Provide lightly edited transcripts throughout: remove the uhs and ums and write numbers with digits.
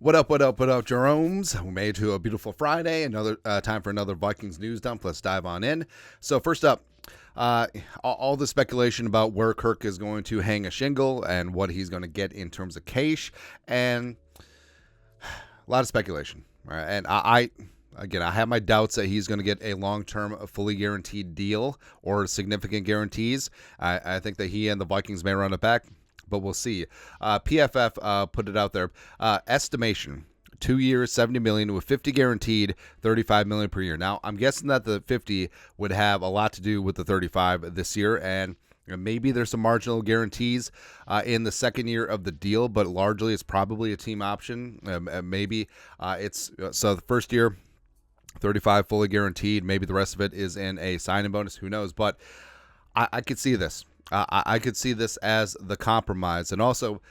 What up, what up, what up, Jeromes? We made it to a beautiful Friday. Another time for another Vikings news dump. Let's dive on in. So first up, all the speculation about where Kirk is going to hang a shingle and what he's going to get in terms of cash, and a lot of speculation. Right? And I have my doubts that he's going to get a long-term, fully guaranteed deal or significant guarantees. I think that he and the Vikings may run it back, but we'll see. PFF put it out there. Estimation: 2 years, $70 million with $50 guaranteed, $35 million per year. Now, I'm guessing that the 50 would have a lot to do with the 35 this year, and maybe there's some marginal guarantees in the second year of the deal, but largely it's probably a team option. Maybe it's so the first year, 35 fully guaranteed. Maybe the rest of it is in a signing bonus. Who knows? But I could see this. I could see this as the compromise. And also,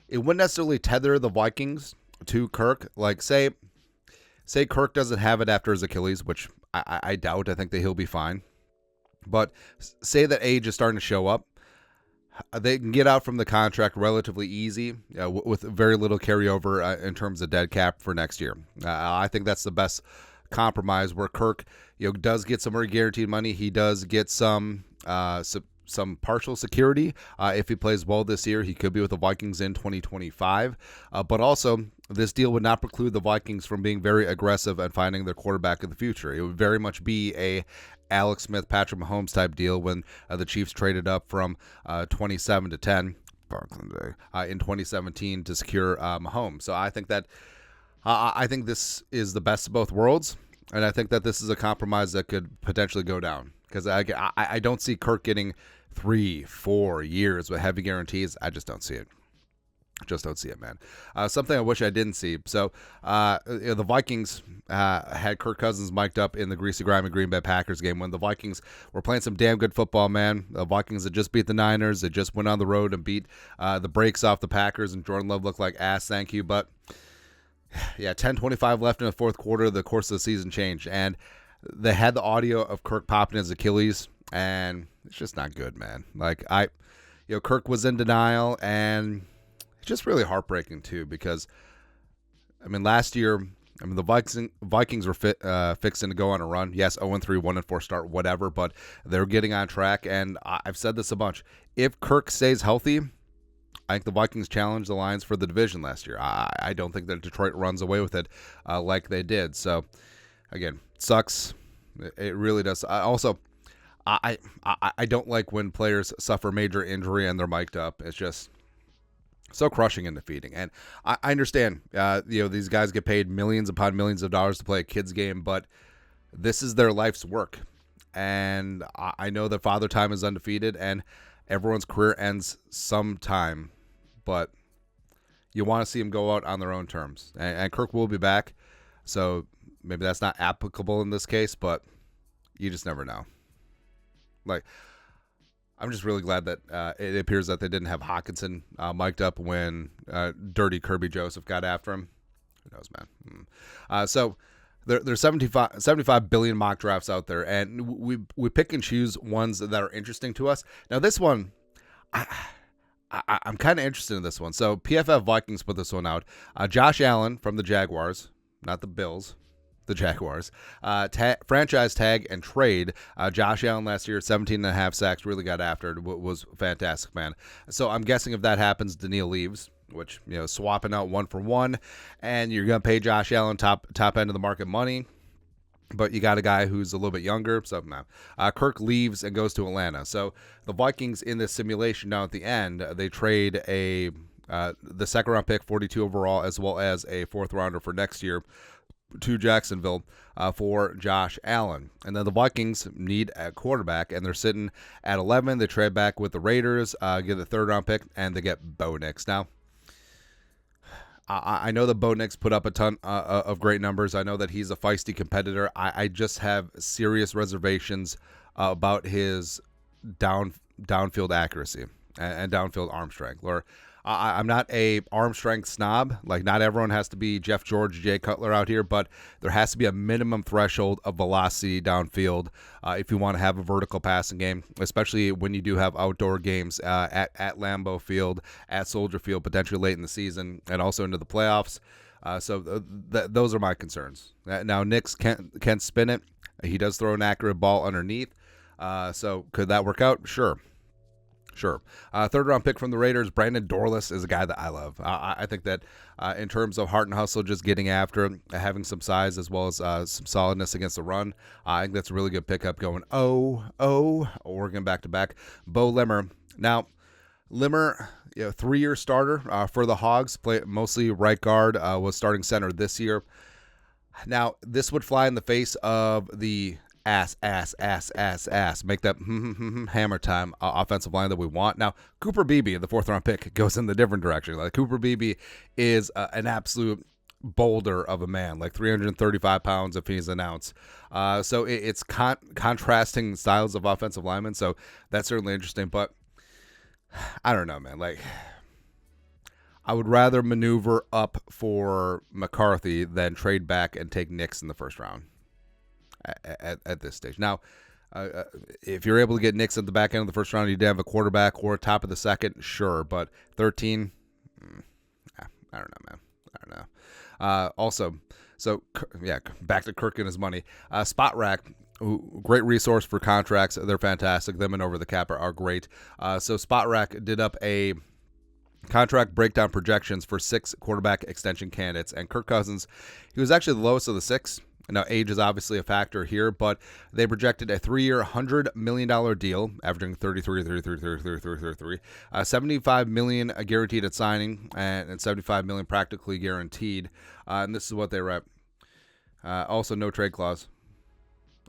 it wouldn't necessarily tether the Vikings to Kirk. Like, say Kirk doesn't have it after his Achilles, which I doubt. I think that he'll be fine. But say that age is starting to show up. They can get out from the contract relatively easy with very little carryover in terms of dead cap for next year. I think that's the best compromise, where Kirk does get some more guaranteed money. He does get some partial security. If he plays well this year, he could be with the Vikings in 2025. But also, this deal would not preclude the Vikings from being very aggressive and finding their quarterback in the future. It would very much be a Alex Smith, Patrick Mahomes type deal when the Chiefs traded up from 27 to 10 in 2017 to secure Mahomes. So I think that I think this is the best of both worlds, and I think that this is a compromise that could potentially go down. Because I don't see Kirk getting 3-4 years with heavy guarantees. I just don't see it. Just don't see it, man. Something I wish I didn't see. So the Vikings had Kirk Cousins mic'd up in the greasy, grimy Green Bay Packers game when the Vikings were playing some damn good football, man. The Vikings had just beat the Niners. They just went on the road and beat the brakes off the Packers, and Jordan Love looked like ass, thank you. But, yeah, 10:25 left in the fourth quarter. The course of the season changed, and they had the audio of Kirk popping his Achilles, and it's just not good, man. Like, Kirk was in denial, and it's just really heartbreaking too, because, last year, the Vikings were fixing to go on a run. Yes, 0-3, 1-4 start, whatever, but they're getting on track, and I've said this a bunch. If Kirk stays healthy, I think the Vikings challenged the Lions for the division last year. I don't think that Detroit runs away with it like they did. So, again, sucks. It really does. I don't like when players suffer major injury and they're mic'd up. It's just so crushing and defeating. And I understand, these guys get paid millions upon millions of dollars to play a kid's game, but this is their life's work. And I know that Father Time is undefeated, and everyone's career ends sometime, but you want to see them go out on their own terms. And Kirk will be back, so maybe that's not applicable in this case, but you just never know. Like, I'm just really glad that it appears that they didn't have Hockenson mic'd up when dirty Kirby Joseph got after him. Who knows, man? So there's 75 billion mock drafts out there, and we pick and choose ones that are interesting to us. Now, this one, I'm kind of interested in this one. So PFF Vikings put this one out. Josh Allen from the Jaguars, not the Bills, the Jaguars, franchise tag and trade. Josh Allen last year, 17.5 sacks, really got after it, was fantastic, man. So I'm guessing if that happens, Danielle leaves, which, swapping out 1-for-1, and you're going to pay Josh Allen top end of the market money, but you got a guy who's a little bit younger, so no. Kirk leaves and goes to Atlanta. So the Vikings in this simulation now at the end, they trade the second round pick, 42 overall, as well as a fourth rounder for next year to Jacksonville for Josh Allen. And then the Vikings need a quarterback, and they're sitting at 11. They trade back with the Raiders, get the third round pick, and they get Bo Nix. Now, I know that Bo Nix put up a ton of great numbers. I know that he's a feisty competitor. I just have serious reservations about his downfield accuracy and downfield arm strength. Or I'm not a arm strength snob. Like, not everyone has to be Jeff George, Jay Cutler out here, but there has to be a minimum threshold of velocity downfield if you want to have a vertical passing game, especially when you do have outdoor games at Lambeau Field, at Soldier Field, potentially late in the season, and also into the playoffs. Those are my concerns. Now, Nix can spin it. He does throw an accurate ball underneath. So could that work out? Sure. Third round pick from the Raiders, Brandon Dorlus is a guy that I love. I think that in terms of heart and hustle, just getting after him, having some size as well as some solidness against the run, I think that's a really good pickup going. Oregon back to back. Bo Limmer. Now, Limmer, 3-year starter for the Hogs, played mostly right guard, was starting center this year. Now, this would fly in the face of the ass. Make that hammer time offensive line that we want. Now, Cooper Beebe, the 4th-round pick, goes in the different direction. Like, Cooper Beebe is an absolute boulder of a man, like 335 pounds if he's an ounce. So it's contrasting styles of offensive linemen, so that's certainly interesting. But I don't know, man. Like, I would rather maneuver up for McCarthy than trade back and take Nix in the first round at this stage. Now, if you're able to get Nix at the back end of the first round, you'd have a quarterback or top of the second, sure. But 13, I don't know, man. I don't know. Also, so, yeah, back to Kirk and his money. Spot Rack, great resource for contracts. They're fantastic. Them and Over the Cap are great. So Spot Rack did up a contract breakdown projections for 6 quarterback extension candidates, and Kirk Cousins, he was actually the lowest of the 6. Now, age is obviously a factor here, but they projected a 3-year, $100 million deal, averaging 33, $75 million guaranteed at signing, and $75 million practically guaranteed. And this is what they rep. Also, no trade clause.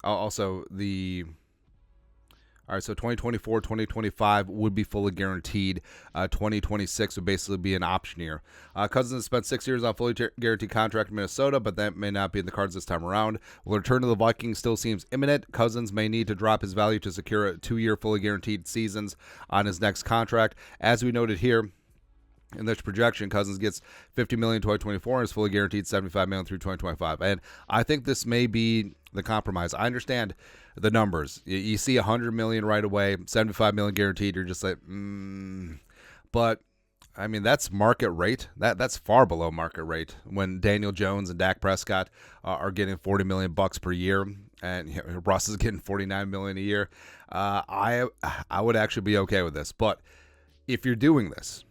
All right, so 2024, 2025 would be fully guaranteed. 2026 would basically be an option year. Cousins spent 6 years on a fully guaranteed contract in Minnesota, but that may not be in the cards this time around. Will return to the Vikings still seems imminent. Cousins may need to drop his value to secure a 2-year fully guaranteed seasons on his next contract. As we noted here, in this projection, Cousins gets $50 million in 2024 and is fully guaranteed $75 million through 2025. And I think this may be the compromise. I understand the numbers. You see $100 million right away, $75 million guaranteed. You're just like, But I mean, that's market rate. That's far below market rate when Daniel Jones and Dak Prescott are getting $40 million per year, and Russ is getting $49 million a year. I would actually be okay with this. But if you're doing this,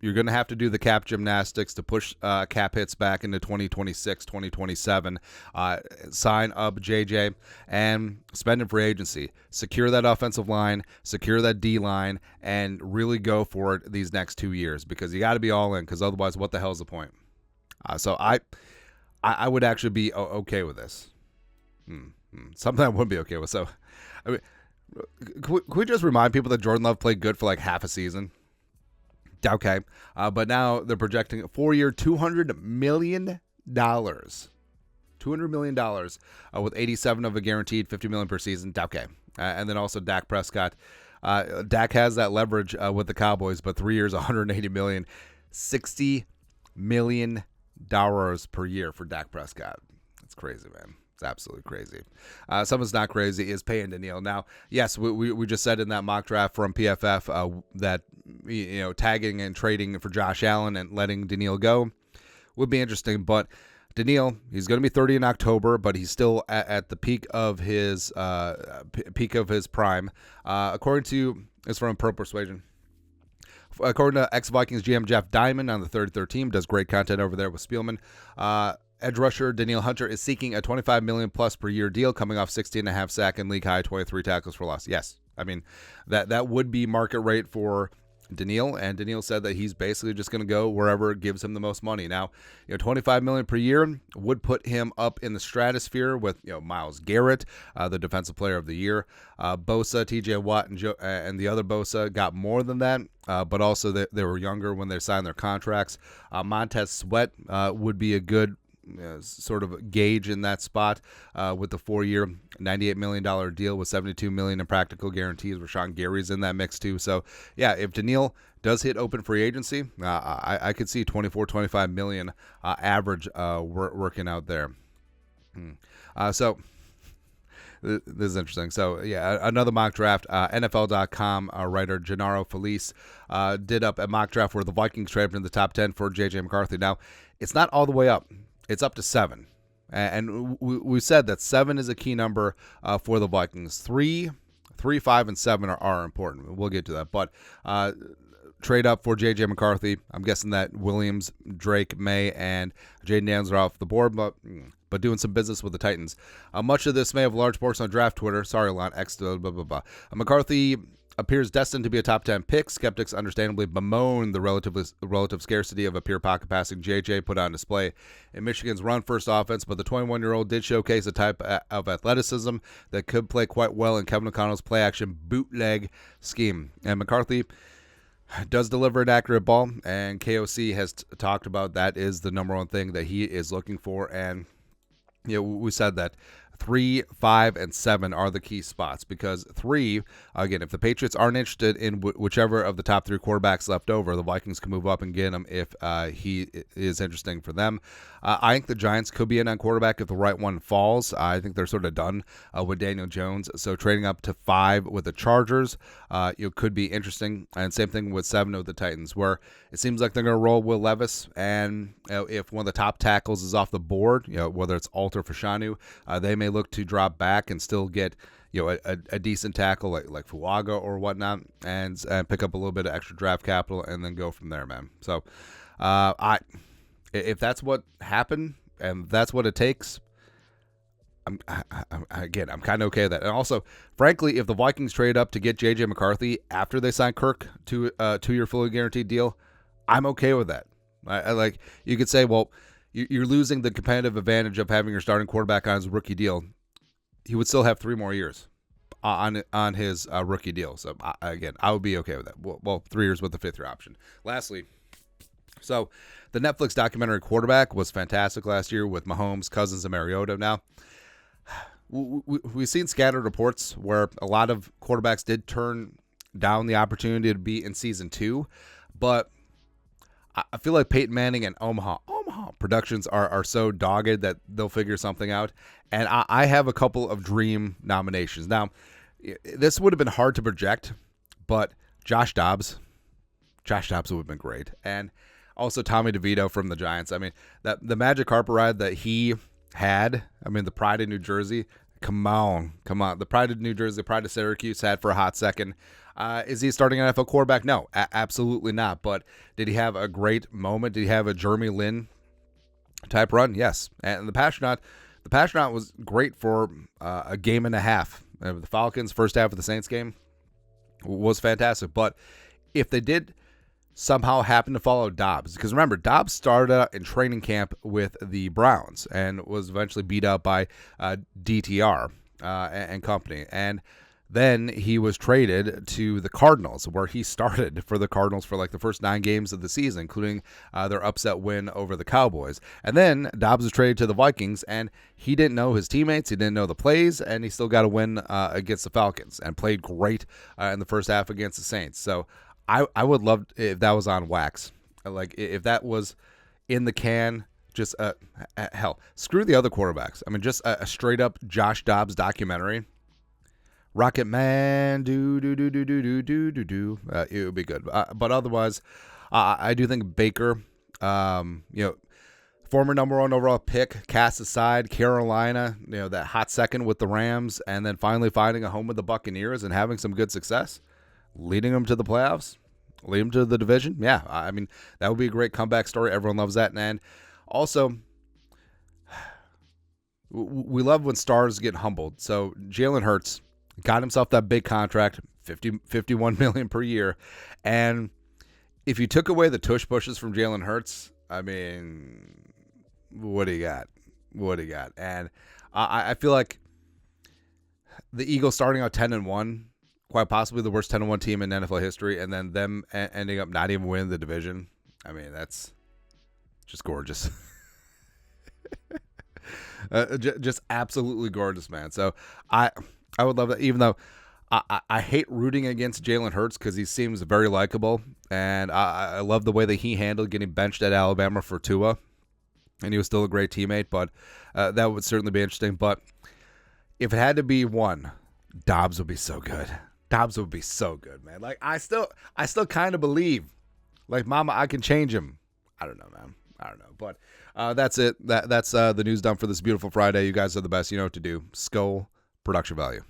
you're going to have to do the cap gymnastics to push cap hits back into 2026, 2027, sign up JJ, and spend in free agency. Secure that offensive line, secure that D-line, and really go for it these next 2 years, because you got to be all in, because otherwise, what the hell is the point? So I would actually be okay with this. Something I wouldn't be okay with. So, I mean, can we just remind people that Jordan Love played good for like half a season? Okay. But now they're projecting a 4-year, $200 million. $200 million with 87 of a guaranteed $50 million per season. Okay. And then also Dak Prescott. Dak has that leverage with the Cowboys, but 3 years, $180 million. $60 million per year for Dak Prescott. It's crazy, man. It's absolutely crazy. Something's not crazy is paying Danielle. Now, yes, we just said in that mock draft from PFF that tagging and trading for Josh Allen and letting Danielle go would be interesting. But Danielle, he's going to be 30 in October, but he's still at the peak of his prime. According to, it's from Pro Persuasion. According to ex-Vikings GM Jeff Diamond on the 33rd team, does great content over there with Spielman. Edge rusher Danielle Hunter is seeking a $25 million plus per year deal, coming off 60.5 sack and league high 23 tackles for loss. Yes, I mean that would be market rate for Danielle, and Danielle said that he's basically just going to go wherever gives him the most money. Now, $25 million per year would put him up in the stratosphere with Myles Garrett, the defensive player of the year. Bosa, T.J. Watt, and the other Bosa got more than that, but also they were younger when they signed their contracts. Montez Sweat would be a good sort of gauge in that spot with the 4-year, $98 million deal with $72 million in practical guarantees. Rashawn Gary's in that mix too. So yeah, if Danielle does hit open free agency, I could see $24-25 million average working out there. So This is interesting. So, yeah, another mock draft. NFL.com writer Gennaro Felice did up a mock draft where the Vikings traded in the top 10 for J.J. McCarthy. Now, it's not all the way up. It's up to 7. And we said that 7 is a key number for the Vikings. 3, 5, and 7 are important. We'll get to that. But trade up for J.J. McCarthy. I'm guessing that Williams, Drake, May, and Jaden Daniels are off the board, but doing some business with the Titans. Much of this may have a large portion on draft Twitter. Sorry, Lon, X, blah, blah, blah. McCarthy appears destined to be a top 10 pick. Skeptics understandably bemoan the relative scarcity of a pure pocket passing JJ put on display in Michigan's run-first offense, but the 21-year-old did showcase a type of athleticism that could play quite well in Kevin O'Connell's play-action bootleg scheme. And McCarthy does deliver an accurate ball, and KOC has talked about that is the number one thing that he is looking for. And we said that 3, 5, and 7 are the key spots because 3, again, if the Patriots aren't interested in whichever of the top 3 quarterbacks left over, the Vikings can move up and get him if he is interesting for them. I think the Giants could be in on quarterback if the right one falls. I think they're sort of done with Daniel Jones, so trading up to 5 with the Chargers could be interesting. And same thing with 7 with the Titans, where it seems like they're going to roll Will Levis, and if one of the top tackles is off the board, whether it's Alt or Fashanu, they may look to drop back and still get a decent tackle like Fuaga or whatnot, and pick up a little bit of extra draft capital and then go from there, man. So if that's what happened and that's what it takes, I'm kind of okay with that. And also, frankly, if the Vikings trade up to get J.J. McCarthy after they sign Kirk to a 2-year fully guaranteed deal, I'm okay with that. I like, you could say, well, you're losing the competitive advantage of having your starting quarterback on his rookie deal. He would still have 3 more years on his rookie deal. So, again, I would be okay with that. Well, 3 years with the 5th-year option. Lastly, so the Netflix documentary Quarterback was fantastic last year with Mahomes, Cousins, and Mariota. Now, we've seen scattered reports where a lot of quarterbacks did turn down the opportunity to be in season 2, but I feel like Peyton Manning and Omaha Productions are so dogged that they'll figure something out. And I have a couple of dream nominations. Now, this would have been hard to project, but Josh Dobbs would have been great. And also Tommy DeVito from the Giants. I mean, the magic carpet ride that he had, I mean, the pride of New Jersey, come on. The pride of New Jersey, the pride of Syracuse had for a hot second. Is he starting an NFL quarterback? No, absolutely not. But did he have a great moment? Did he have a Jeremy Lin type run? Yes. And the Passionate was great for a game and a half. The Falcons' first half of the Saints game was fantastic. But if they did somehow happen to follow Dobbs, because remember, Dobbs started out in training camp with the Browns and was eventually beat up by DTR and company. And then he was traded to the Cardinals, where he started for the Cardinals for like the first 9 games of the season, including their upset win over the Cowboys. And then Dobbs was traded to the Vikings, and he didn't know his teammates, he didn't know the plays, and he still got a win against the Falcons and played great in the first half against the Saints. So I would love if that was on wax. Like, if that was in the can, just hell, screw the other quarterbacks. I mean, just a straight up Josh Dobbs documentary. Rocket Man, it would be good. But otherwise, I do think Baker, former number 1 overall pick, cast aside, Carolina, that hot second with the Rams, and then finally finding a home with the Buccaneers and having some good success, leading them to the playoffs, leading them to the division. Yeah, I mean, that would be a great comeback story. Everyone loves that. And also, we love when stars get humbled. So Jalen Hurts got himself that big contract, $51 million per year. And if you took away the tush pushes from Jalen Hurts, I mean, what do you got? And I feel like the Eagles starting out 10-1, quite possibly the worst 10-1 team in NFL history, and then them ending up not even winning the division. I mean, that's just gorgeous. Just absolutely gorgeous, man. So I would love that, even though I hate rooting against Jalen Hurts because he seems very likable, and I love the way that he handled getting benched at Alabama for Tua, and he was still a great teammate, but that would certainly be interesting. But if it had to be one, Dobbs would be so good. Dobbs would be so good, man. Like I still kind of believe, like, Mama, I can change him. I don't know, man. I don't know, but that's it. That's the news dump for this beautiful Friday. You guys are the best. You know what to do. Skull production value.